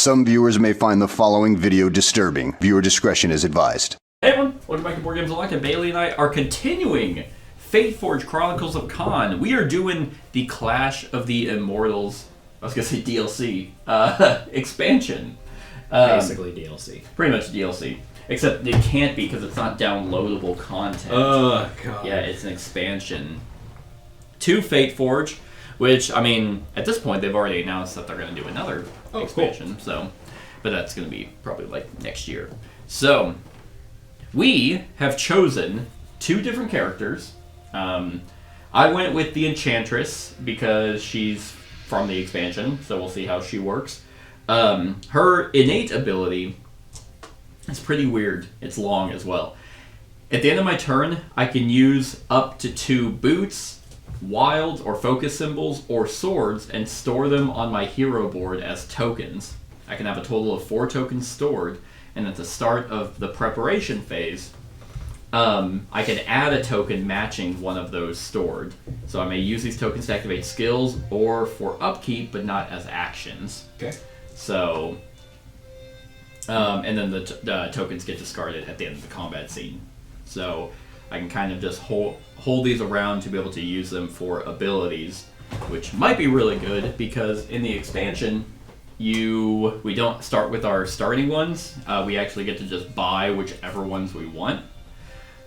Some viewers may find the following video disturbing. Viewer discretion is advised. Hey everyone, welcome back to Board Games Unlocked, and Bailey and I are continuing Fateforge Chronicles of Kaan. We are doing the Clash of the Immortals, I was going to say DLC, expansion. Basically DLC. Pretty much DLC. Except it can't be because it's not downloadable content. Oh, God. Yeah, it's an expansion to Fateforge, which, I mean, at this point they've already announced that they're going to do another expansion, cool. but that's going to be probably like next year. So, we have chosen two different characters. I went with the Enchantress because she's from the expansion, so we'll see how she works. Her innate ability is pretty weird. It's long as well. At the end of my turn, I can use up to 2 boots, wilds or focus symbols, or swords and store them on my hero board as tokens. I can have a total of 4 tokens stored, and at the start of the preparation phase, I can add a token matching one of those stored. So I may use these tokens to activate skills or for upkeep, but not as actions. Okay. So, and then the tokens get discarded at the end of the combat scene. So I can kind of just hold these around to be able to use them for abilities, which might be really good because in the expansion, we don't start with our starting ones. We actually get to just buy whichever ones we want.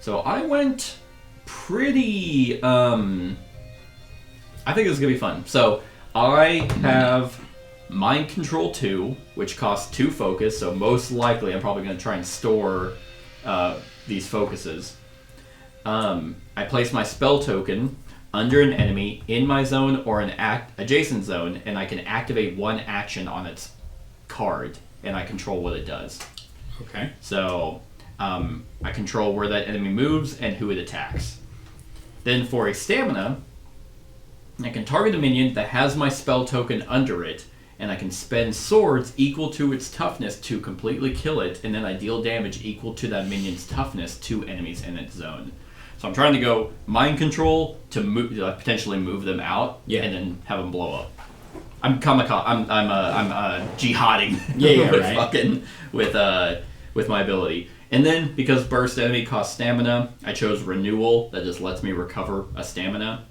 So I went pretty, I think this is going to be fun. So I have Mind Control 2, which costs 2 focus, so most likely I'm probably going to try and store these focuses. I place my spell token under an enemy in my zone or an adjacent zone, and I can activate 1 action on its card, and I control what it does. Okay. So I control where that enemy moves and who it attacks. Then for a stamina, I can target a minion that has my spell token under it, and I can spend swords equal to its toughness to completely kill it, and then I deal damage equal to that minion's toughness to enemies in its zone. So I'm trying to go mind control to potentially move them out, and then have them blow up. I'm jihading with my ability. And then because burst enemy costs stamina, I chose renewal that just lets me recover a stamina.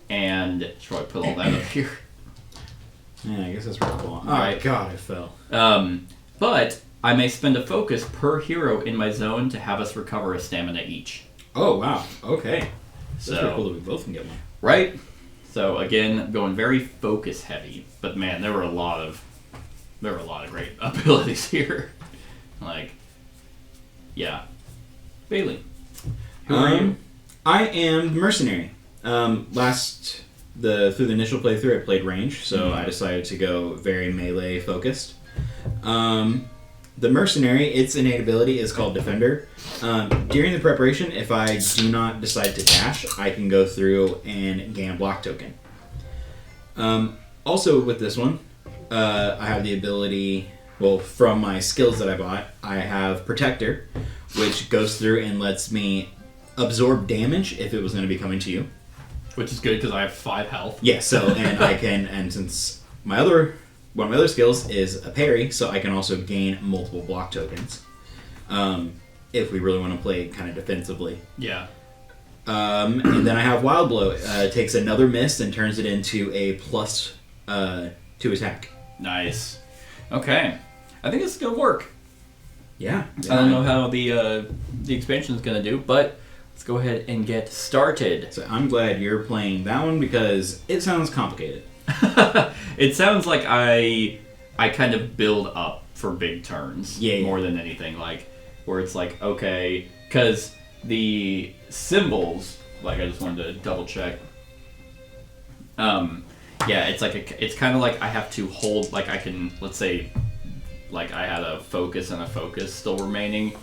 And should probably put all that up here. Yeah, I guess that's pretty cool. Oh, right. God, I fell. But I may spend a focus per hero in my zone to have us recover a stamina each. Oh, wow. Okay. So, that's pretty cool that we both can get one. Right? So again, going very focus heavy. But man, there were a lot of great abilities here. Like, yeah. Bailey, who are you? I am Mercenary. Through the initial playthrough, I played range, so I decided to go very melee focused. The Mercenary, its innate ability is called Defender. During the preparation, if I do not decide to dash, I can go through and gain a block token. Also with this one, I have the ability, from my skills that I bought, I have Protector, which goes through and lets me absorb damage if it was going to be coming to you. Which is good because I have 5 health. Yeah, and since one of my other skills is a parry, so I can also gain multiple block tokens. If we really want to play kind of defensively. Yeah. And then I have Wild Blow. It takes another miss and turns it into a plus 2 attack. Nice. Okay. I think it's going to work. Yeah. I don't know how the expansion is going to do, but let's go ahead and get started. So I'm glad you're playing that one because it sounds complicated. It sounds like I kind of build up for big turns more than anything, like where it's like, okay, because the symbols, like I just wanted to double check. It's kind of like I have to hold, like I can, let's say, like I had a focus and a focus still remaining,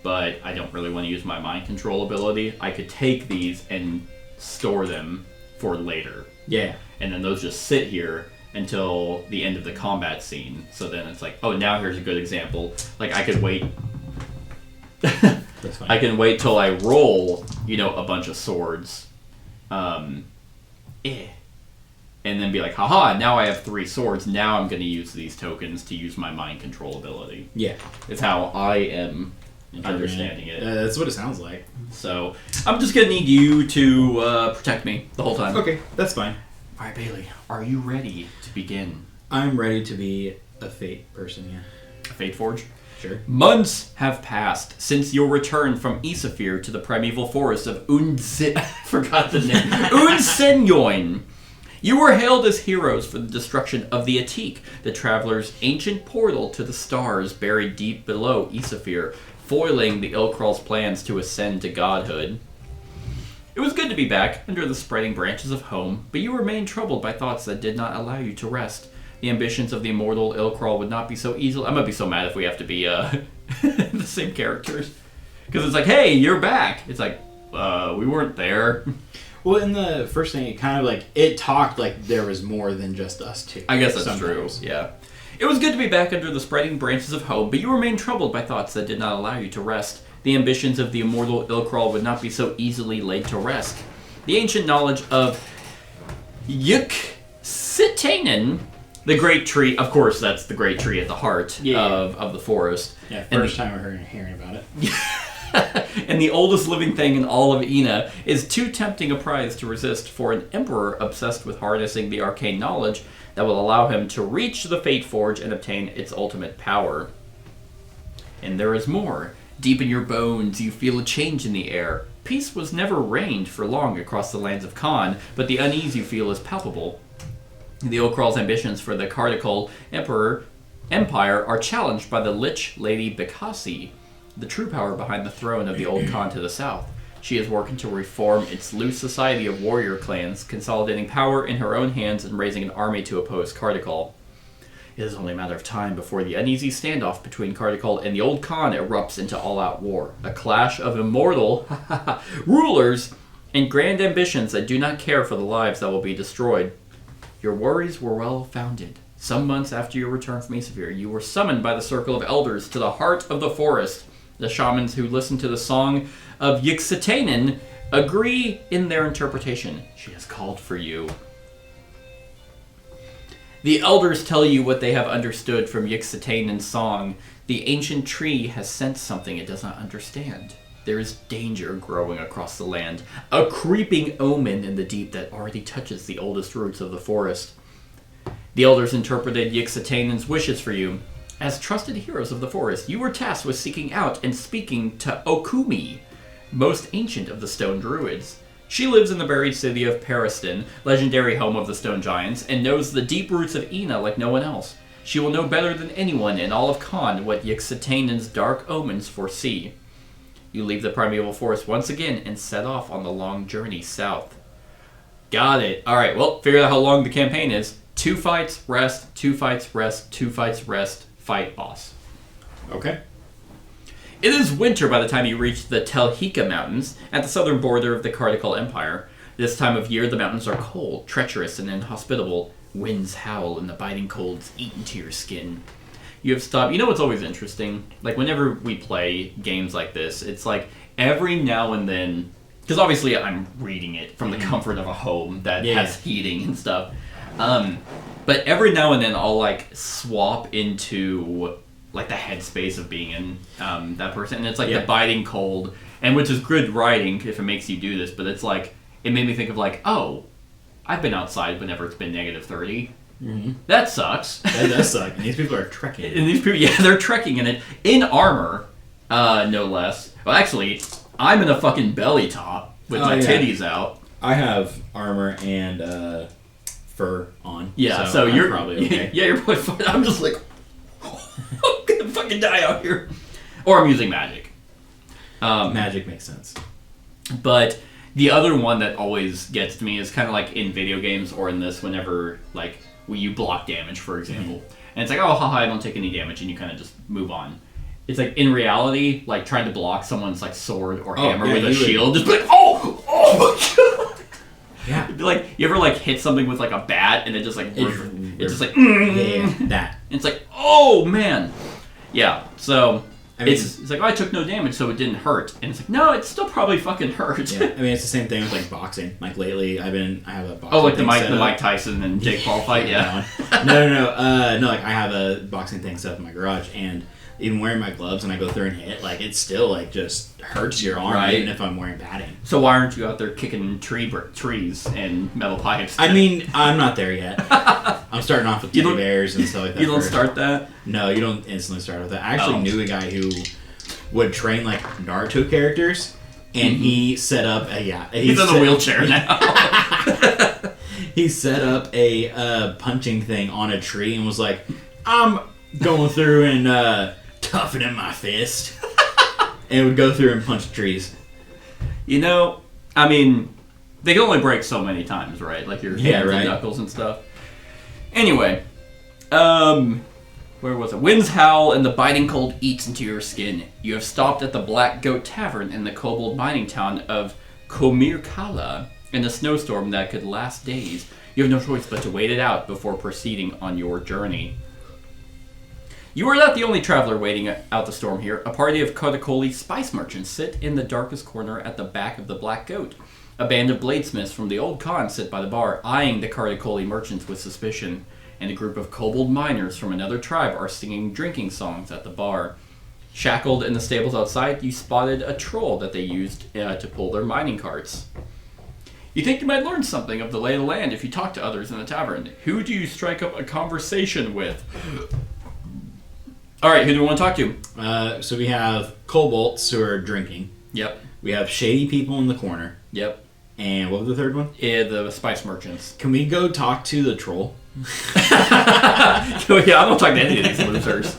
but I don't really want to use my mind control ability. I could take these and store them for later. Yeah. And then those just sit here until the end of the combat scene. So then it's like, oh, now here's a good example. Like I could wait. That's fine. I can wait till I roll, a bunch of swords. and then be like, haha, now I have 3 swords. Now I'm going to use these tokens to use my mind control ability. Yeah. It's how I am understanding it. That's what it sounds like. So I'm just going to need you to protect me the whole time. Okay, that's fine. All right, Bailey, are you ready to begin? I'm ready to be a fate person, yeah. Fateforge? Sure. Months have passed since your return from Isafir to the primeval forest of forgot the name. Unsenyoin. You were hailed as heroes for the destruction of the Atik, the traveler's ancient portal to the stars buried deep below Isafir, foiling the Ilkral's plans to ascend to godhood. It was good to be back under the spreading branches of home, but you remained troubled by thoughts that did not allow you to rest. The ambitions of the immortal Ilkral would not be so easily... I'm going to be so mad if we have to be the same characters. Because it's like, hey, you're back. It's like, we weren't there. Well, in the first thing, it kind of like, it talked like there was more than just us two. I guess that's sometimes. true, yeah. It was good to be back under the spreading branches of hope, but you remained troubled by thoughts that did not allow you to rest. The ambitions of the immortal Ilkral would not be so easily laid to rest. The ancient knowledge of Yuk-Sitanen, the great tree, of course, that's the great tree at the heart of the forest. Yeah, first time we're hearing about it. And the oldest living thing in all of Ina is too tempting a prize to resist for an emperor obsessed with harnessing the arcane knowledge that will allow him to reach the Fateforge and obtain its ultimate power. And there is more. Deep in your bones, you feel a change in the air. Peace was never reigned for long across the lands of Kaan, but the unease you feel is palpable. The Ilkral's ambitions for the Cardical Empire are challenged by the Lich Lady Bekasi, the true power behind the throne of the old Kaan to the south. She is working to reform its loose society of warrior clans, consolidating power in her own hands and raising an army to oppose Cardical. It is only a matter of time before the uneasy standoff between Cardical and the old Kaan erupts into all-out war. A clash of immortal rulers and grand ambitions that do not care for the lives that will be destroyed. Your worries were well-founded. Some months after your return from Isafir, you were summoned by the Circle of Elders to the heart of the forest. The shamans who listen to the song of Yuk-Sitanen agree in their interpretation. She has called for you. The elders tell you what they have understood from Yuk-Sitanen's song. The ancient tree has sensed something it does not understand. There is danger growing across the land, a creeping omen in the deep that already touches the oldest roots of the forest. The elders interpreted Yuk-Sitanen's wishes for you. As trusted heroes of the forest, you were tasked with seeking out and speaking to Okumi, most ancient of the stone druids. She lives in the buried city of Periston, legendary home of the stone giants, and knows the deep roots of Ina like no one else. She will know better than anyone in all of Kaan what Yuk-Sitanen's dark omens foresee. You leave the primeval forest once again and set off on the long journey south. Got it. Alright, well, figure out how long the campaign is. 2 fights, rest, 2 fights, rest, 2 fights, rest, fight boss. Okay. It is winter by the time you reach the Telhika Mountains at the southern border of the Cardical Empire. This time of year, the mountains are cold, treacherous, and inhospitable. Winds howl and the biting colds eat into your skin. You have stopped. You know what's always interesting? Like, whenever we play games like this, it's like every now and then, because obviously I'm reading it from the comfort of a home that has heating and stuff. But every now and then I'll like swap into like the headspace of being in that person, and it's like the biting cold, and which is good writing if it makes you do this. But it's like it made me think of like, oh, I've been outside whenever it's been -30. Mm-hmm. That sucks. That does suck. And these people are trekking. And these people, they're trekking in it in armor, no less. Well, actually, I'm in a fucking belly top with my titties out. I have armor and fur on. Yeah, so you're probably okay. Yeah, you're probably fine. I'm just like, I'm gonna fucking die out here. Or I'm using magic. Magic makes sense. But the other one that always gets to me is kind of like in video games or in this, whenever like you block damage, for example, and it's like, oh, haha, I don't take any damage, and you kind of just move on. It's like in reality, like trying to block someone's like sword or hammer with a shield, just be like, oh my god. Yeah. Like, you ever like hit something with like a bat and it just like it's just like that. It's like, oh man. Yeah. So I mean, it's like, oh, I took no damage, so it didn't hurt. And it's like, no, it still probably fucking hurt. yeah, I mean, it's the same thing with like boxing. Like lately, I have a boxing. Oh, like the thing Mike Tyson and Jake Paul fight, yeah. No. Like I have a boxing thing set up in my garage, and even wearing my gloves and I go through and hit, like it still like just hurts your arm, Right. even if I'm wearing padding. So why aren't you out there kicking trees and metal pipes? I mean, I'm not there yet. I'm starting off with teddy bears and stuff like that. You don't first. start that? No, you don't instantly start with that. I actually knew a guy who would train like Naruto characters, and he set up He's in a wheelchair now. He set up a punching thing on a tree and was like, I'm going through and toughening my fist. And would go through and punch trees. You know, I mean, they can only break so many times, right? Like your hands right. and knuckles and stuff. Anyway, where was it? Winds howl and the biting cold eats into your skin. You have stopped at the Black Goat Tavern in the kobold mining town of Komirkala in a snowstorm that could last days. You have no choice but to wait it out before proceeding on your journey. You are not the only traveler waiting out the storm here. A party of Kodakoli spice merchants sit in the darkest corner at the back of the Black Goat. A band of bladesmiths from the old Kaan sit by the bar, eyeing the Kodakoli merchants with suspicion. And a group of kobold miners from another tribe are singing drinking songs at the bar. Shackled in the stables outside, you spotted a troll that they used to pull their mining carts. You think you might learn something of the lay of the land if you talk to others in the tavern. Who do you strike up a conversation with? Alright, who do we want to talk to? So we have kobolds who are drinking. Yep. We have shady people in the corner. Yep. And what was the third one? Yeah, the spice merchants. Can we go talk to the troll? Yeah, I don't talk to any of these losers.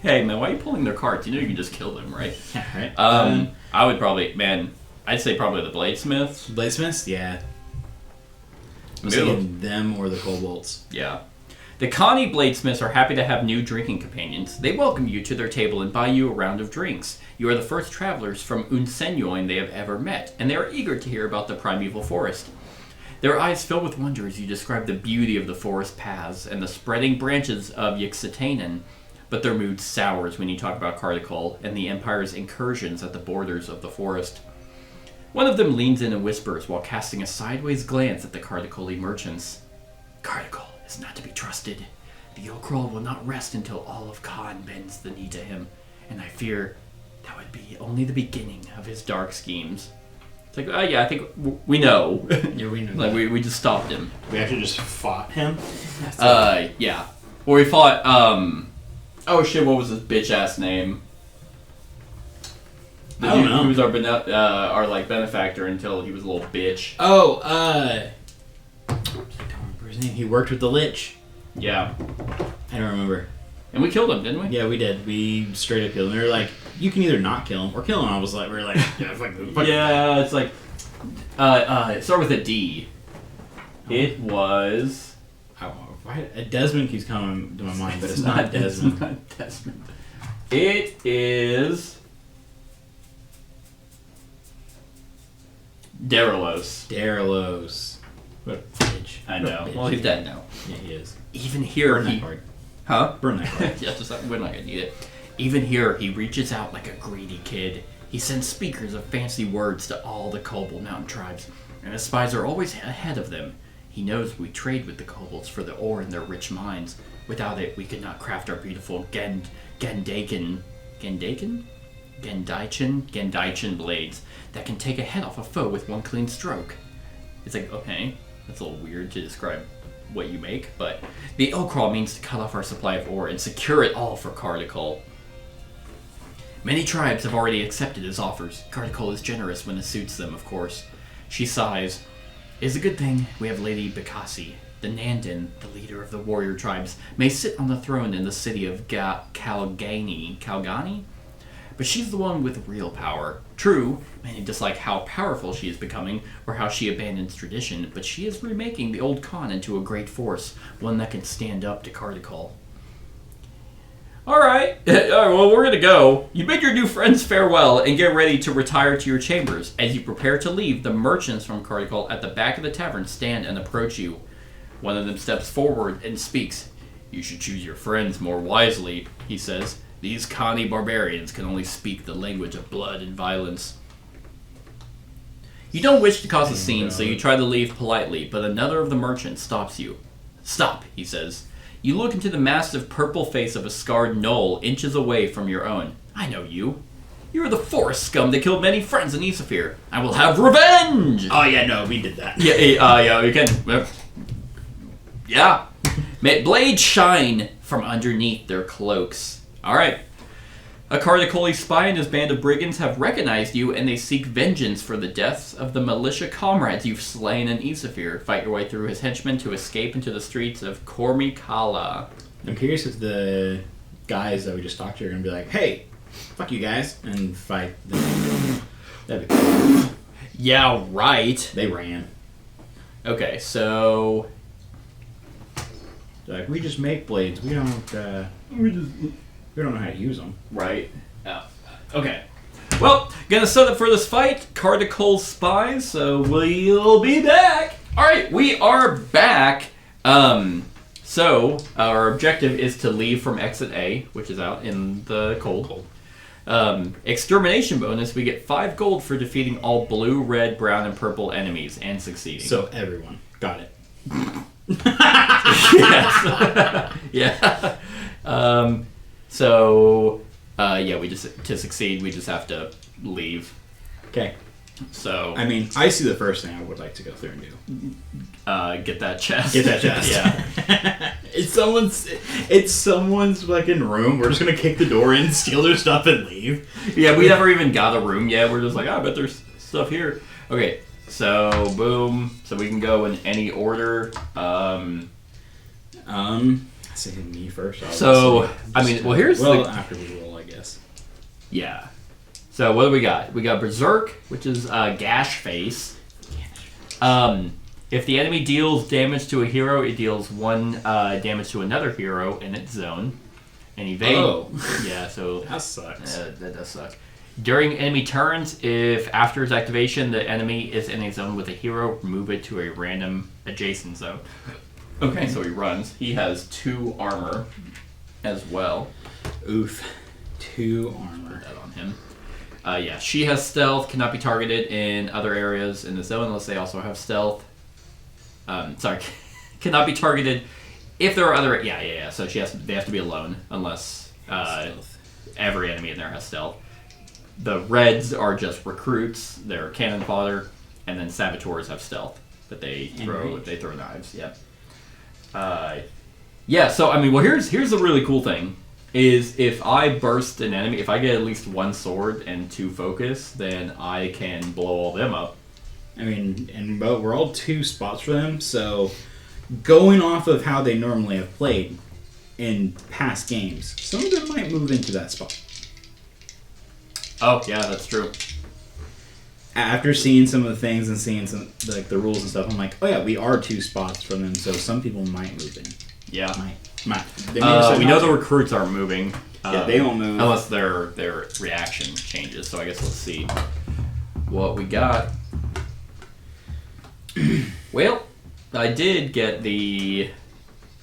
Hey, man, why are you pulling their carts? You know you can just kill them, right? Yeah, right. I would probably, I'd say probably the bladesmiths. Bladesmiths? Yeah. I'm Ew. thinking them or the kobolds. Yeah. The Connie bladesmiths are happy to have new drinking companions. They welcome you to their table and buy you a round of drinks. You are the first travelers from Unsenyoin they have ever met, and they are eager to hear about the primeval forest. Their eyes fill with wonder as you describe the beauty of the forest paths and the spreading branches of Yxitanen, but their mood sours when you talk about Cardicol and the Empire's incursions at the borders of the forest. One of them leans in and whispers while casting a sideways glance at the Cardicoli merchants. Cardicol is not to be trusted. The Yokroll will not rest until all of Kaan bends the knee to him, and I fear that would be only the beginning of his dark schemes. It's like, oh yeah, I think we know. Yeah, we know. Like, we just stopped him. We actually just fought him? Yeah. Or we fought, oh shit, what was his bitch-ass name? The I don't dude know. who was our like, benefactor until he was a little bitch. Oh, I don't remember his name. He worked with the Lich. Yeah. I don't remember. And we killed him, didn't we? Yeah, we did. We straight up killed him. They were like, you can either not kill him or kill him. I was like, we were like, yeah, fuck. Yeah, it's like, it started with a D. It was... Desmond keeps coming to my mind, but it's not Desmond. It's not Desmond. It is... Daralos. What a bitch. I know. What a bitch. Well, he's dead now. Yeah, he is. Even here, Burn that card. Huh? Burn that card. Yeah, we're not gonna need it. Even here, he reaches out like a greedy kid. He sends speakers of fancy words to all the Kobold Mountain tribes, and his spies are always ahead of them. He knows we trade with the kobolds for the ore in their rich mines. Without it, we could not craft our beautiful Gendaichin blades that can take a head off a foe with one clean stroke. It's like, okay, that's a little weird to describe what you make, but the Ilcrawl means to cut off our supply of ore and secure it all for Cardicol. Many tribes have already accepted his offers. Cardicol is generous when it suits them, of course. She sighs. It is a good thing we have Lady Bikasi. The Nandin, the leader of the warrior tribes, may sit on the throne in the city of Kalgani? But she's the one with real power. True, many dislike how powerful she is becoming, or how she abandons tradition, but she is remaking the old Kaan into a great force, one that can stand up to Cardicol. Alright, well, we're gonna go. You bid your new friends farewell and get ready to retire to your chambers. As you prepare to leave, the merchants from Cardicol at the back of the tavern stand and approach you. One of them steps forward and speaks. You should choose your friends more wisely, he says. These Kaani barbarians can only speak the language of blood and violence. You don't wish to cause a scene, so you try to leave politely, but another of the merchants stops you. Stop, he says. You look into the massive purple face of a scarred gnoll inches away from your own. I know you. You are the forest scum that killed many friends in Isafir. I will have revenge! Oh, yeah, no, we did that. Yeah, you can. Yeah. May blades shine from underneath their cloaks. Alright. A Cardicoli spy and his band of brigands have recognized you, and they seek vengeance for the deaths of the militia comrades you've slain in Isafir. Fight your way through his henchmen to escape into the streets of Kormikala. I'm curious if the guys that we just talked to are going to be like, hey, fuck you guys, and fight them. That'd be cool. Yeah, right. They ran. Okay, so... They're like, we just make blades. We don't know how to use them. Right. Oh. Okay. Well, gonna set up for this fight. Cardicol spies, so we'll be back. Alright, we are back. So, our objective is to leave from exit A, which is out in the cold. Extermination bonus, we get 5 gold for defeating all blue, red, brown, and purple enemies and succeeding. So everyone. Got it. Yes. Yeah. We just, to succeed, we just have to leave. Okay. So, I mean, I see the first thing I would like to go through and do. Get that chest. Get that chest. Yeah. It's someone's fucking room. We're just gonna kick the door in, steal their stuff, and leave. Yeah, we never even got a room yet. We're just like, I bet there's stuff here. Okay, so boom. So we can go in any order. Say me first. Here's after we roll, I guess. Yeah. So what do we got? We got Berserk, which is Gash Face. If the enemy deals damage to a hero, it deals 1 damage to another hero in its zone. And evade. Oh. Yeah, so That sucks. that does suck. During enemy turns, if after its activation the enemy is in a zone with a hero, move it to a random adjacent zone. Okay, so he runs. He has 2 armor as well. Oof. 2 armor. Put that on him. She has stealth, cannot be targeted in other areas in the zone unless they also have stealth. Cannot be targeted if there are other... Yeah. So they have to be alone unless every enemy in there has stealth. The reds are just recruits. They're cannon fodder. And then saboteurs have stealth. But they throw knives. Yep. Here's the really cool thing. Is if I burst an enemy, if I get at least 1 sword and 2 focus, then I can blow all them up. I mean, but we're all 2 spots for them, so going off of how they normally have played in past games, some of them might move into that spot. Oh, yeah, that's true. After seeing some of the things and seeing some the rules and stuff, I'm like, oh yeah, we are 2 spots from them, so some people might move in. Yeah. Might. We know the recruits aren't moving. Yeah, they don't move. Unless their reaction changes, so I guess let's see what we got. Well, I did get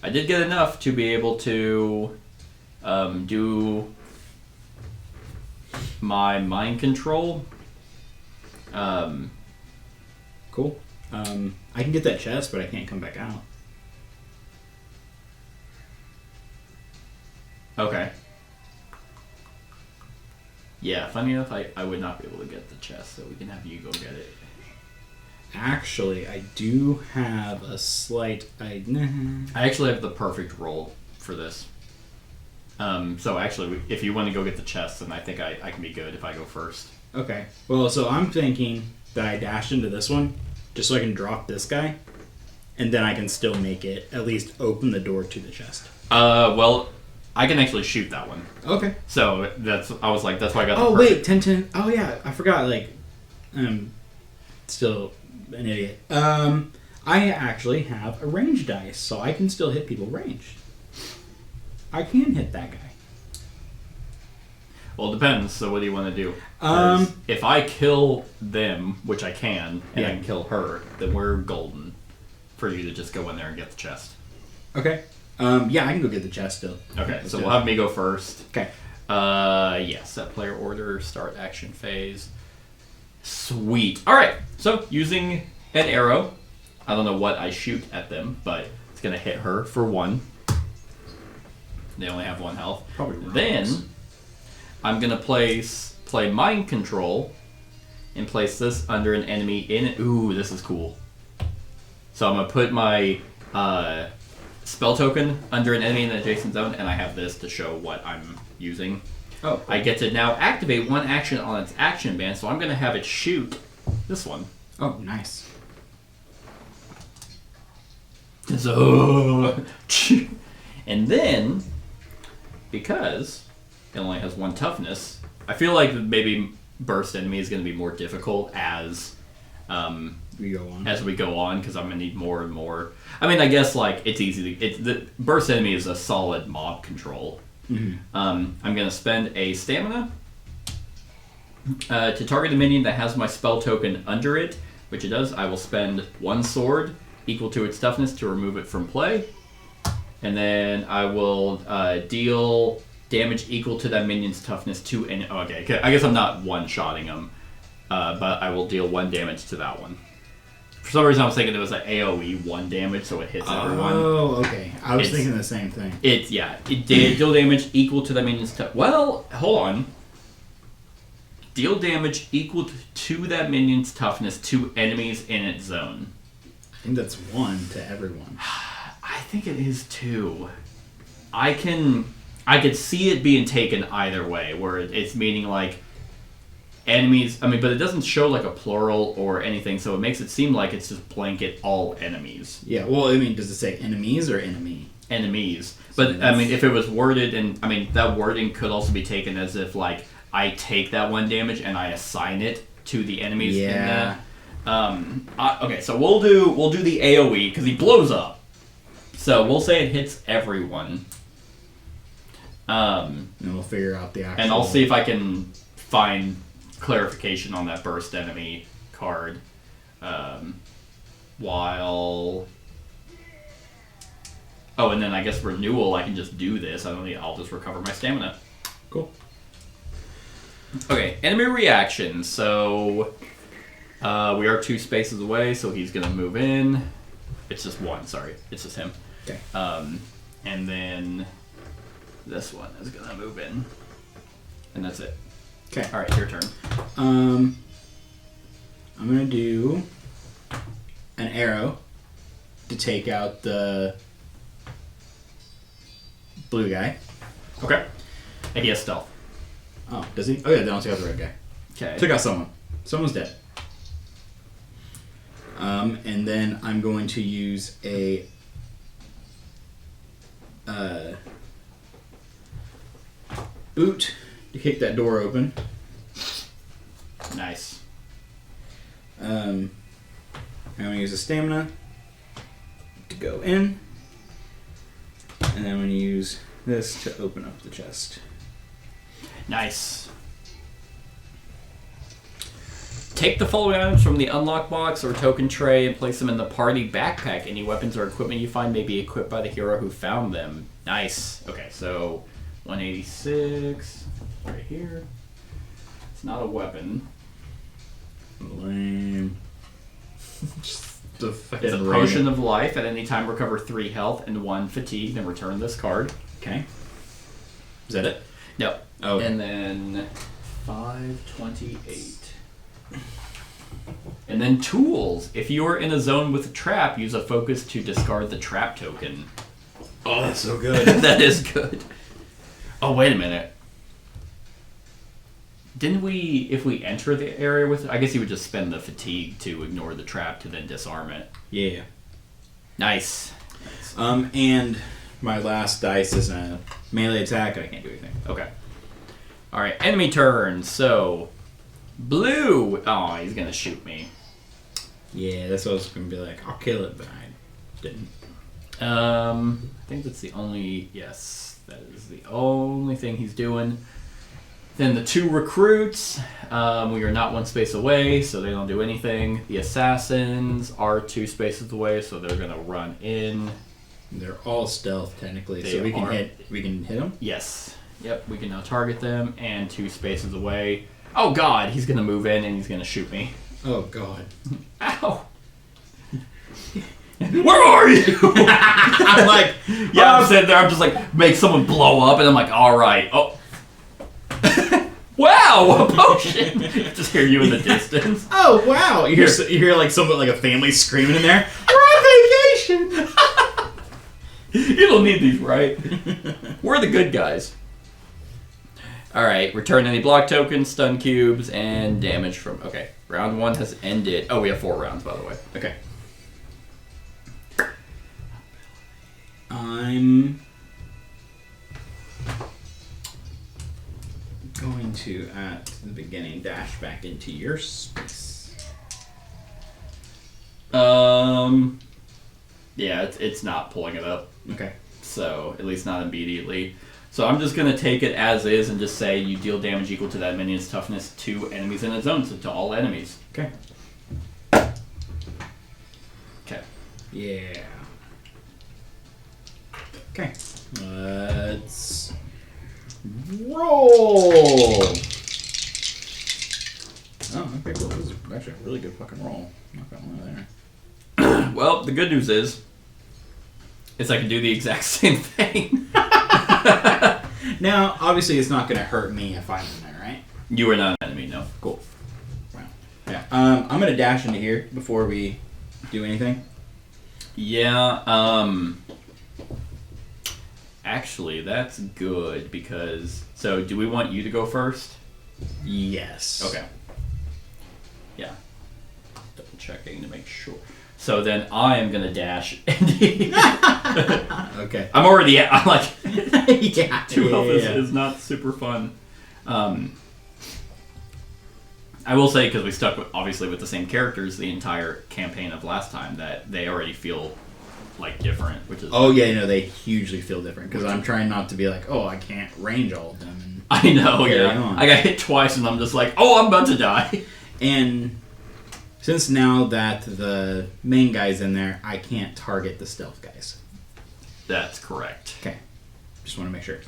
enough to be able to do my mind control. Cool. I can get that chest, but I can't come back out. Okay. Yeah, funny enough, I would not be able to get the chest, so we can have you go get it. Actually, I do have a slight... I actually have the perfect roll for this. So actually, if you want to go get the chest, then I think I can be good if I go first. Okay. Well, so I'm thinking that I dash into this one, just so I can drop this guy, and then I can still make it at least open the door to the chest. Well, I can actually shoot that one. Okay. So that's why I got the perfect. Oh wait, 10. Oh yeah, I forgot. Still an idiot. I actually have a range dice, so I can still hit people ranged. I can hit that guy. Well, it depends. So what do you want to do? If I kill them, which I can, and I can kill her, then we're golden for you to just go in there and get the chest. Okay. Yeah, I can go get the chest still. Okay, Let's so do we'll it. have me go first. Okay. Yes, set player order, start action phase. Sweet. All right, so using an arrow, I don't know what I shoot at them, but it's gonna hit her for 1. They only have 1 health. Probably rocks. Then I'm gonna play mind control and place this under an enemy in. Ooh, this is cool. So I'm gonna put my spell token under an enemy in the adjacent zone, and I have this to show what I'm using. Oh, I get to now activate 1 action on its action band, so I'm going to have it shoot this one. oh, nice. So, and then, because it only has 1 toughness, I feel like maybe burst enemy is going to be more difficult as We go on. we go on, because I'm going to need more and more. I mean, I guess like it's easy to the burst enemy is a solid mob control. Mm-hmm. I'm going to spend a stamina to target a minion that has my spell token under it, which it does. I will spend 1 sword equal to its toughness to remove it from play, and then I will deal damage equal to that minion's toughness to an. Okay, I guess I'm not one-shotting them, but I will deal 1 damage to that one. For some reason, I was thinking it was an AOE 1 damage, so it hits everyone. Oh, okay. I was It's- thinking the same thing. It deal damage equal to that minion's toughness. Well, hold on. Deal damage equal to that minion's toughness to enemies in its zone. I think that's 1 to everyone. I think it is 2. I could see it being taken either way, where it's meaning like enemies. I mean, but it doesn't show like a plural or anything, so it makes it seem like it's just blanket all enemies. Yeah, well, I mean, does it say enemies or enemy? Enemies. But I mean, if it was worded, and I mean that wording could also be taken as if like I take that 1 damage and I assign it to the enemies. Yeah. In that. Okay, so we'll do the AOE because he blows up. So we'll say it hits everyone. And we'll figure out the actual... And I'll see if I can find clarification on that burst enemy card. While... Oh, and then I guess renewal, I can just do this. I'll just recover my stamina. Cool. Okay, enemy reaction. So we are 2 spaces away, so he's gonna move in. It's just 1, sorry. It's just him. Okay. And then this one is gonna move in. And that's it. Okay. Alright, your turn. I'm gonna do an arrow to take out the blue guy. Okay. And he has stealth. Oh, does he? Oh yeah, they don't take out the red guy. Okay. Took out someone. Someone's dead. And then I'm going to use a boot to kick that door open. Nice. I'm going to use a stamina to go in. And then I'm going to use this to open up the chest. Nice. Take the following items from the unlock box or token tray and place them in the party backpack. Any weapons or equipment you find may be equipped by the hero who found them. Nice. Okay, so 186 right here. It's not a weapon. Lame. Just the It's a potion of life. At any time, recover 3 health and 1 fatigue. Then return this card. Okay. Is that it? No. Oh. And then 528. And then tools. If you are in a zone with a trap, use a focus to discard the trap token. Oh, that's so good. That is good. Oh, wait a minute. Didn't we, if we enter the area with, I guess you would just spend the fatigue to ignore the trap to then disarm it. Yeah. Nice. And my last dice is a melee attack. I can't do anything. Okay. Alright, enemy turn. So, blue. Oh, he's going to shoot me. Yeah, that's what I was going to be like. I'll kill it, but I didn't. I think that's the only, yes, that is the only thing he's doing. Then the 2 recruits, we are not 1 space away, so they don't do anything. The assassins are 2 spaces away, so they're going to run in. They're all stealth technically, They so we can are. hit them. Yes. Yep, we can now target them and 2 spaces away. Oh god, he's gonna move in and he's gonna shoot me. Oh god. Ow! Where are you? I'm like, yeah, I'm sitting there, I'm just like, make someone blow up, and I'm like, alright. Oh. Wow, a potion! Just hear you in the distance. oh wow! You hear like someone like a family screaming in there. We're on vacation. You don't need these, right? We're the good guys. Alright, return any block tokens, stun cubes, and damage from... Okay, round 1 has ended. Oh, we have 4 rounds, by the way. Okay. I'm going to, at the beginning, dash back into your space. Yeah, it's not pulling it up. Okay. So, at least not immediately. So I'm just going to take it as is and just say you deal damage equal to that minion's toughness to enemies in its zone, so to all enemies. Okay. Okay. Yeah. Okay. Let's roll. Oh, okay, cool. This is actually a really good fucking roll. Not gonna lie there. Well, the good news is I can do the exact same thing. Now, obviously, it's not gonna hurt me if I'm in there, right? You are not an enemy, no. Cool. Wow. Yeah. I'm gonna dash into here before we do anything. Yeah, actually, that's good because... So, do we want you to go first? Yes. Okay. Yeah. Double checking to make sure. So then I am gonna dash. Okay. I'm already at... I'm like... yeah. 2 health yeah. is not super fun. I will say, because we stuck obviously with the same characters the entire campaign of last time, that they already feel like different, which is... Oh yeah, they hugely feel different because I'm trying not to be like, oh, I can't range all of them. And I know, carry yeah. on. I got hit twice and I'm just like, oh, I'm about to die. And since now that the main guy's in there, I can't target the stealth guys. That's correct. Okay. Just want to make sure.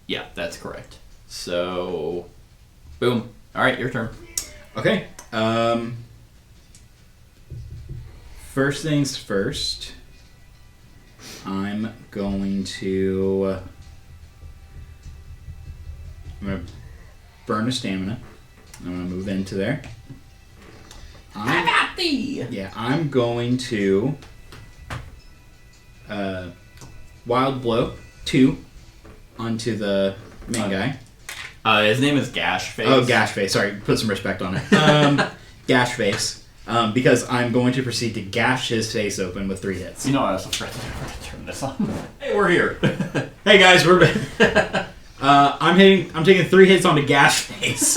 Yeah, that's correct. So, boom. All right, your turn. Okay. First things first. I'm going to burn a stamina. I'm gonna move into there. How about thee? Yeah, I'm going to wild blow 2 onto the main guy. His name is Gash Face. Oh, Gash Face. Sorry, put some respect on it. Gash Face. Because I'm going to proceed to gash his face open with 3 hits. You know, I was afraid to turn this on. Hey, we're here. Hey guys, we're back. I'm taking 3 hits onto Gash Face.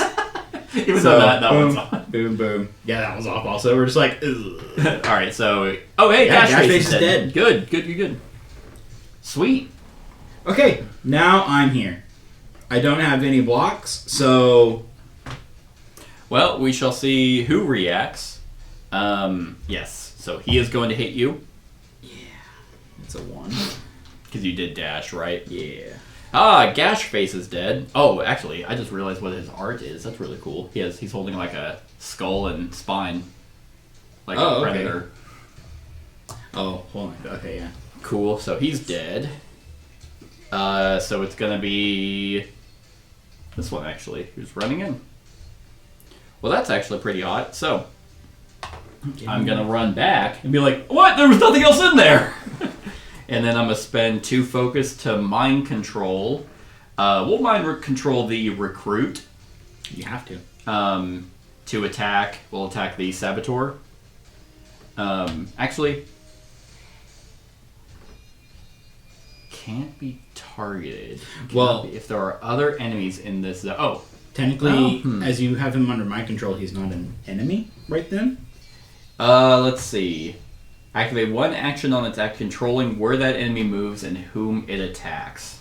Even though that boom, one's on. boom, boom. Yeah, that was off. Also, we're just like, ugh. All right, so hey, Yeah, Gash Face is dead. Good. Sweet. Okay, now I'm here. I don't have any blocks, so Well, we shall see who reacts. Yes. So he is going to hit you it's a 1. because you did dash, right? Yeah. Gash Face is dead. Oh, actually, I just realized what his art is. That's really cool. He's holding like a skull and spine, like a predator. Okay. Oh, hold on. Okay, yeah. Cool. So he's dead. So it's gonna be this one actually, who's running in. Well, that's actually pretty hot. So I'm gonna run back and be like, "What? There was nothing else in there." And then I'm gonna spend 2 focus to mind control. We'll mind control the recruit. You have to. To attack. We'll attack the saboteur. Actually, can't be targeted. Well, if there are other enemies in this zone. Oh. Technically, as you have him under my control, he's not an enemy right then. Let's see. Activate 1 action on its act controlling where that enemy moves and whom it attacks.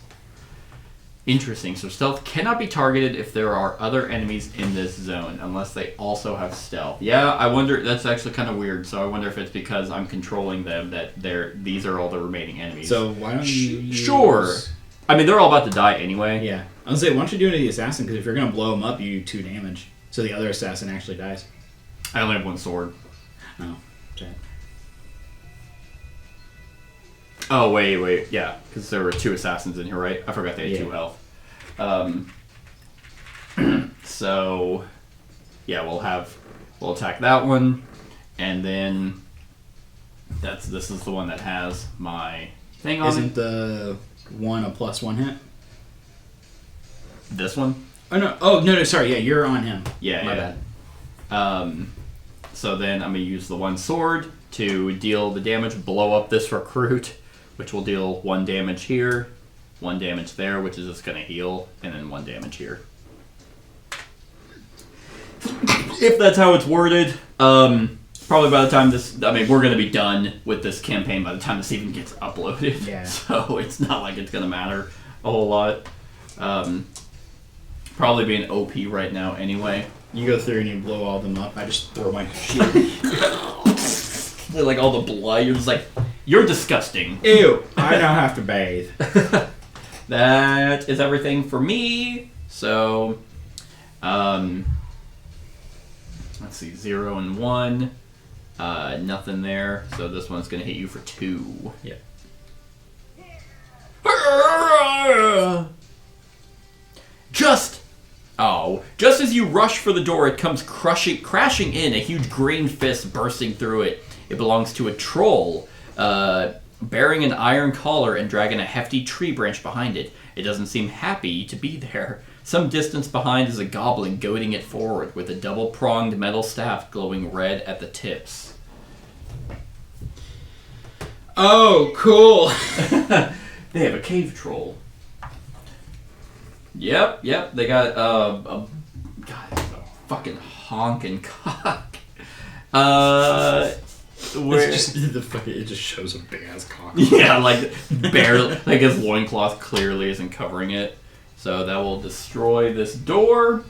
Interesting. So stealth cannot be targeted if there are other enemies in this zone unless they also have stealth. Yeah, I wonder. That's actually kind of weird. So I wonder if it's because I'm controlling them that these are all the remaining enemies. So why don't you use... Sure. I mean, they're all about to die anyway. Yeah. I was gonna say, why don't you do it to the assassin? Because if you're gonna blow him up, you do 2 damage, so the other assassin actually dies. I only have 1 sword. Oh. Okay. Oh, wait. Yeah, because there were 2 assassins in here, right? I forgot they had 2 health. So, yeah, we'll attack that one, and then this is the one that has my thing on it. Isn't the one a +1 hit? This one? Oh, no, sorry, yeah, you're on him. Yeah, My yeah. bad. So then I'm going to use the 1 sword to deal the damage, blow up this recruit, which will deal 1 damage here, 1 damage there, which is just going to heal, and then 1 damage here. If that's how it's worded, probably by the time we're going to be done with this campaign by the time this even gets uploaded. Yeah. So it's not like it's going to matter a whole lot. Probably being OP right now anyway. You go through and you blow all of them up. I just throw my shield. Like all the blood, you're just like, you're disgusting. Ew, I now have to bathe. That is everything for me. So, let's see, 0 and 1. Nothing there. So this one's going to hit you for 2. Yeah. Just as you rush for the door, it comes crashing in, a huge green fist bursting through it. It belongs to a troll, bearing an iron collar and dragging a hefty tree branch behind it. It doesn't seem happy to be there. Some distance behind is a goblin goading it forward with a double-pronged metal staff glowing red at the tips. Oh, cool. They have a cave troll. Yep. They got a fucking honking cock. It just shows a big ass cock. Yeah, like barely, like his loincloth clearly isn't covering it. So that will destroy this door.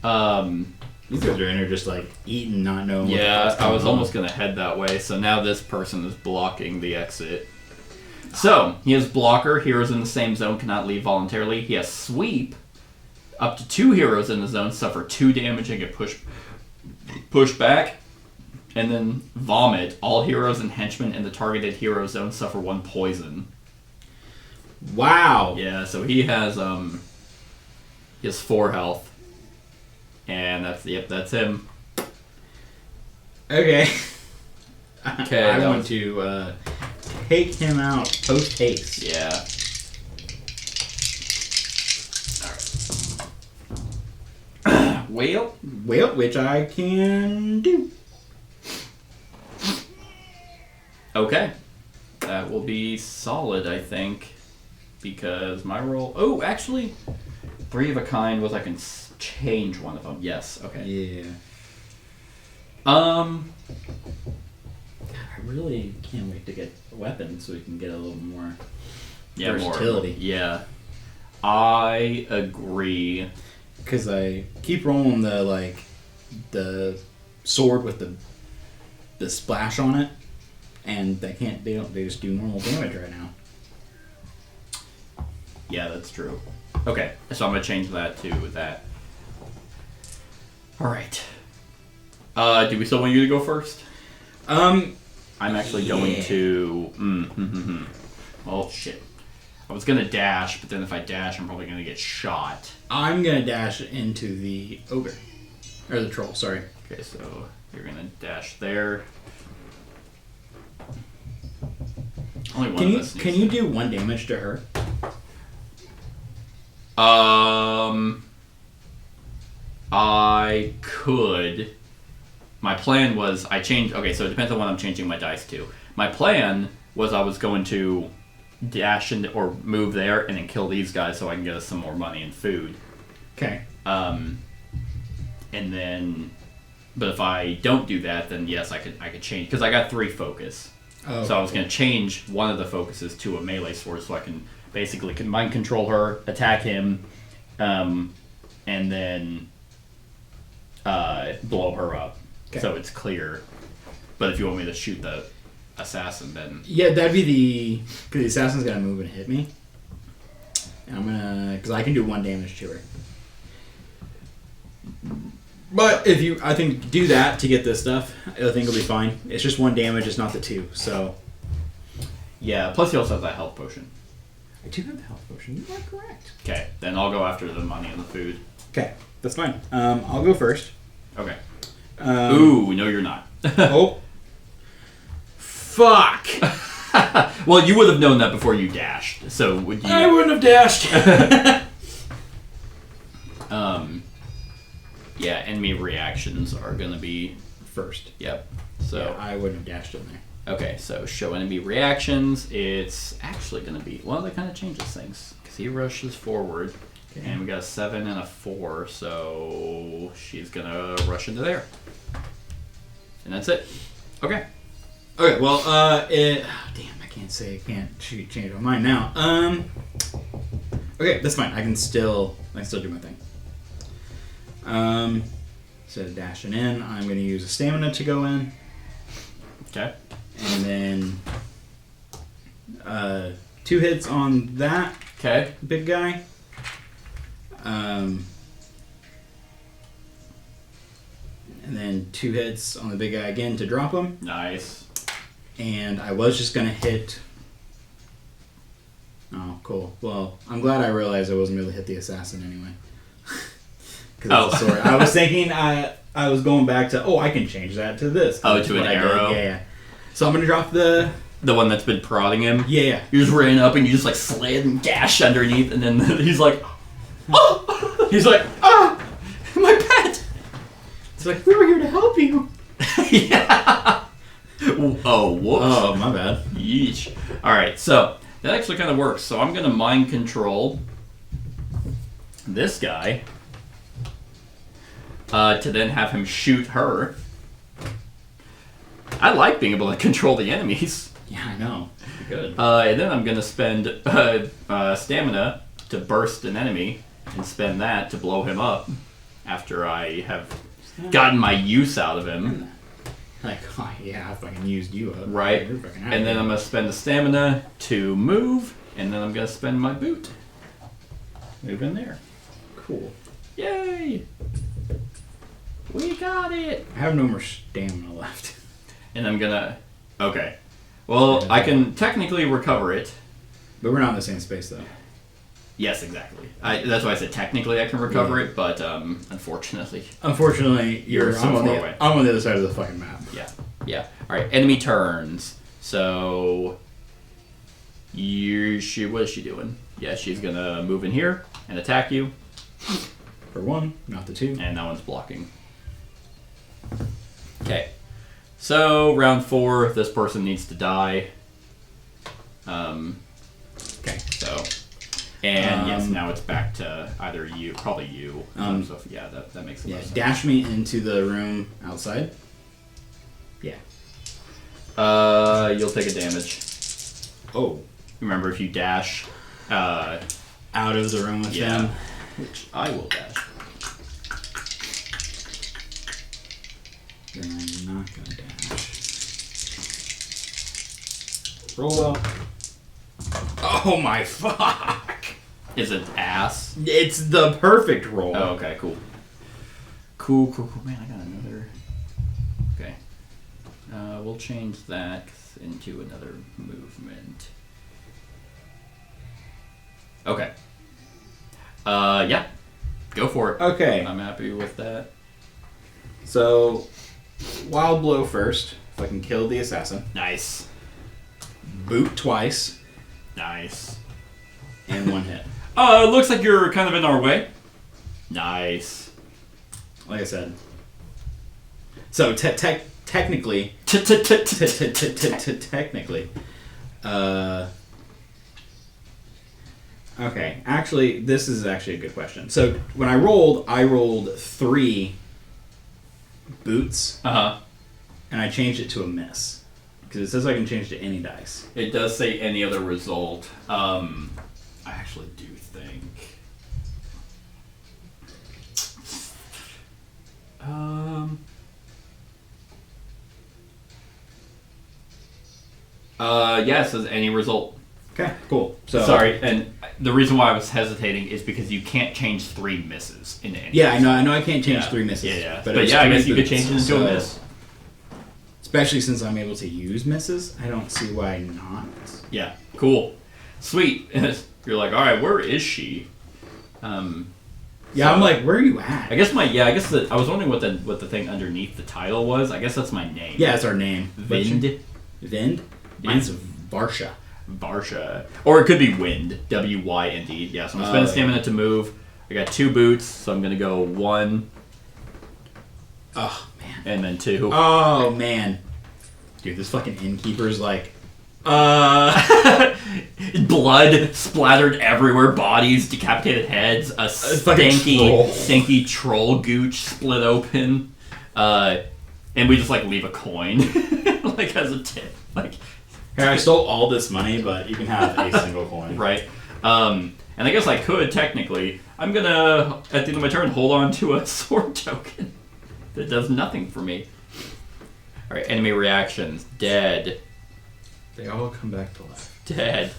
These guys are in here just like eating, not knowing. Yeah, I was almost gonna head that way. So now this person is blocking the exit. So he has blocker. Heroes in the same zone cannot leave voluntarily. He has sweep. Up to 2 heroes in the zone suffer 2 damage and get pushed back. And then vomit. All heroes and henchmen in the targeted hero zone suffer 1 poison. Wow. Yeah, so he has 4 health. And that's him. Okay. Okay. I want to take him out post haste. Yeah. Alright. Well, which I can do. okay. That will be solid, I think. Because my roll... Oh, actually, 3 of a kind was I can change one of them. Yes, okay. Yeah. I really can't wait to get a weapon so we can get a little more versatility. Yeah. I agree. Because I keep rolling the sword with the splash on it, and they just do normal damage right now. Yeah, that's true. Okay, so I'm gonna change that to that. All right. Do we still want you to go first? I'm actually going to. Oh shit! I was gonna dash, but then if I dash, I'm probably gonna get shot. I'm gonna dash into the ogre, or the troll. Sorry. Okay, so you're gonna dash there. Only one of us needs Can you do 1 damage to her? I could. My plan was okay, so it depends on what I'm changing my dice to. My plan was I was going to dash or move there and then kill these guys so I can get us some more money and food. Okay. And then, but if I don't do that, then yes, I could change because I got 3 focus. Oh, so I was going to change one of the focuses to a melee sword so I can basically can mind control her, attack him, and then blow her up. Okay. So it's clear. But if you want me to shoot the assassin, then... Yeah, that'd be the... Because the assassin's got to move and hit me. And I'm going to... Because I can do 1 damage to her. But if you... I think do that to get this stuff. I think it'll be fine. It's just 1 damage. It's not the 2. So... Yeah, plus he also has that health potion. I do have the health potion. You are correct. Okay, then I'll go after the money and the food. Okay, that's fine. I'll go first. Okay. Ooh, no you're not. Oh. Fuck! Well, you would have known that before you dashed, so would you... I wouldn't have dashed! Yeah, enemy reactions are gonna be... First. Yep. So... Yeah, I wouldn't have dashed in there. Okay, so show enemy reactions. It's actually gonna be... Well, that kind of changes things. Because he rushes forward. Okay. And we got a 7 and a 4, so... She's gonna rush into there. And that's it. Okay. Okay, well, damn, I can't change my mind now. Okay, that's fine. I can still do my thing. Instead of dashing in, I'm going to use a stamina to go in, Okay. and then 2 hits on that Okay. big guy. And then 2 hits on the big guy again to drop him. Nice. And I was just going to hit... Oh, cool. Well, I'm glad I realized I wasn't able to hit the assassin anyway. Because it's a sword. I was thinking I was going back to, I can change that to this. Oh, to an arrow? Yeah. So I'm going to drop the... The one that's been prodding him? Yeah. You just ran up and you just like slid and gash underneath, and then he's like, oh! He's like, ah! My pet! It's like, we were here to help you. Yeah! Oh, whoops. Oh, my bad. Yeesh. Alright, so that actually kind of works. So I'm going to mind control this guy to then have him shoot her. I like being able to control the enemies. Yeah, I know. Good. And then I'm going to spend stamina to burst an enemy and spend that to blow him up after I have gotten my use out of him. Like, oh, yeah, I fucking used you up. Right. You're fucking And then I'm going to spend the stamina to move, and then I'm going to spend my boot. Move in there. Cool. Yay! We got it! I have no more stamina left. And I'm going to... Okay. Well, I can technically recover it. But we're not in the same space, though. Yes, exactly. That's why I said technically I can recover it, but unfortunately... Unfortunately, You're so far away. I'm on the other side of the fucking map. Yeah. Yeah. Alright, enemy turns. So... what is she doing? Yeah, she's gonna move in here and attack you. For 1, not the 2. And that one's blocking. Okay. So, round 4, this person needs to die. Okay. So... And yes, now it's back to either you, probably you. So yeah, that makes the most sense. Dash me into the room outside. Yeah. You'll take a damage. Oh. Remember, if you dash, Out of the room with them. which I will dash. Then I'm not gonna dash. Roll up. Oh my fuck! Is it ass? It's the perfect roll. Oh, okay, cool. Cool. Man, I got another. Okay. We'll change that into another movement. Okay. Yeah. Go for it. Okay. I'm happy with that. So, wild blow first. If I can kill the assassin. Nice. Boot twice. Nice. And 1 hit. It looks like you're kind of in our way. Nice. Like I said. So, technically... Technically. Okay. Actually, this is actually a good question. So, when I rolled 3 boots. Uh-huh. And I changed it to a miss. Because it says I can change to any dice. It does say any other result. I actually do think. Yeah, it says any result. Okay, cool. So Sorry, and the reason why I was hesitating is because you can't change 3 misses into any. Yeah, I know I can't change Yeah. 3 misses. Yeah. But yeah, I guess you could change it into a miss. Especially since I'm able to use misses, I don't see why not. Yeah, cool. Sweet. You're like, alright, where is she? Yeah, I'm like, where are you at? I guess I was wondering what the thing underneath the title was. I guess that's my name. Yeah, it's our name. Vind. Vind? Mine's Varsha. Varsha. Or it could be Wind. W-Y-N-D. Yeah, so I'm spending stamina to move. I got 2 boots, so I'm gonna go 1. Oh, man. And then 2. Oh, man. Dude, this fucking innkeeper's like, blood splattered everywhere, bodies, decapitated heads, a stinky troll gooch split open, and we just like leave a coin, like as a tip, like. Here, I stole all this money, but you can have a single coin. Right. And I guess I could technically. I'm gonna at the end of my turn hold on to a sword token that does nothing for me. All right. Enemy reactions: dead. They all come back to life. Dead.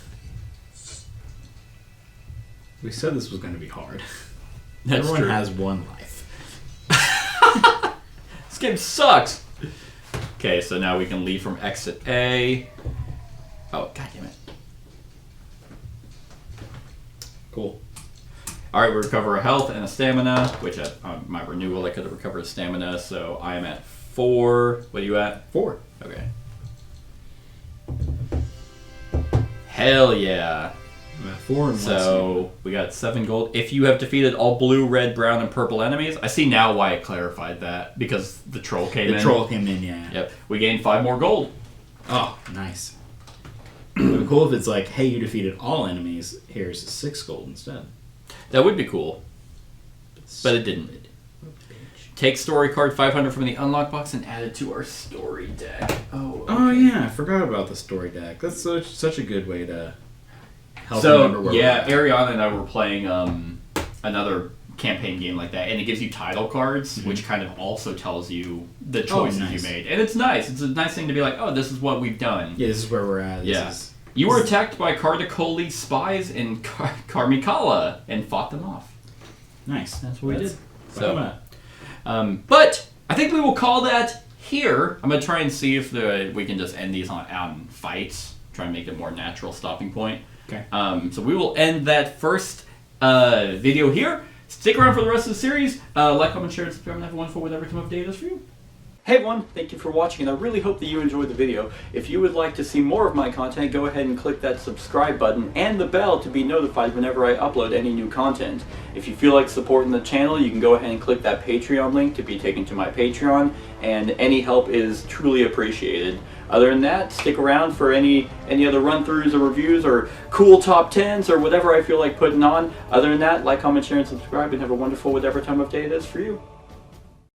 We said this was going to be hard. That's Everyone true. has 1 life. This game sucks. Okay, so now we can leave from exit A. Oh, god damn it. Cool. Alright, we recover a health and a stamina, which at my renewal I could have recovered stamina, so I am at 4. What are you at? 4. Okay. Hell yeah. I'm at 4 and 1. So we got 7 gold. If you have defeated all blue, red, brown, and purple enemies, I see now why it clarified that, because the troll came in. The troll came in, yeah. Yep. We gained 5 more gold. Oh, nice. It would be cool if it's like, hey, you defeated all enemies. Here's 6 gold instead. That would be cool. But it didn't. Take story card 500 from the unlock box and add it to our story deck. Oh, okay. Oh yeah, I forgot about the story deck. That's such a good way to help remember where we're at. Ariana and I were playing another campaign game like that, and it gives you title cards, which kind of also tells you the choices you made. And it's nice. It's a nice thing to be like, oh, this is what we've done. Yeah, this is where we're at. You were attacked by Kardakoli spies in Karmikala and fought them off. Nice. That's what we did. So, but I think we will call that here. I'm going to try and see if we can just end these on fights. Try and make it a more natural stopping point. Okay. So we will end that first video here. Stick around for the rest of the series. Like, comment, share, and subscribe, and have a wonderful whatever time of day it is for you. Hey everyone, thank you for watching, and I really hope that you enjoyed the video. If you would like to see more of my content, go ahead and click that subscribe button and the bell to be notified whenever I upload any new content. If you feel like supporting the channel, you can go ahead and click that Patreon link to be taken to my Patreon, and any help is truly appreciated. Other than that, stick around for any other run-throughs or reviews or cool top 10s or whatever I feel like putting on. Other than that, like, comment, share, and subscribe, and have a wonderful whatever time of day it is for you.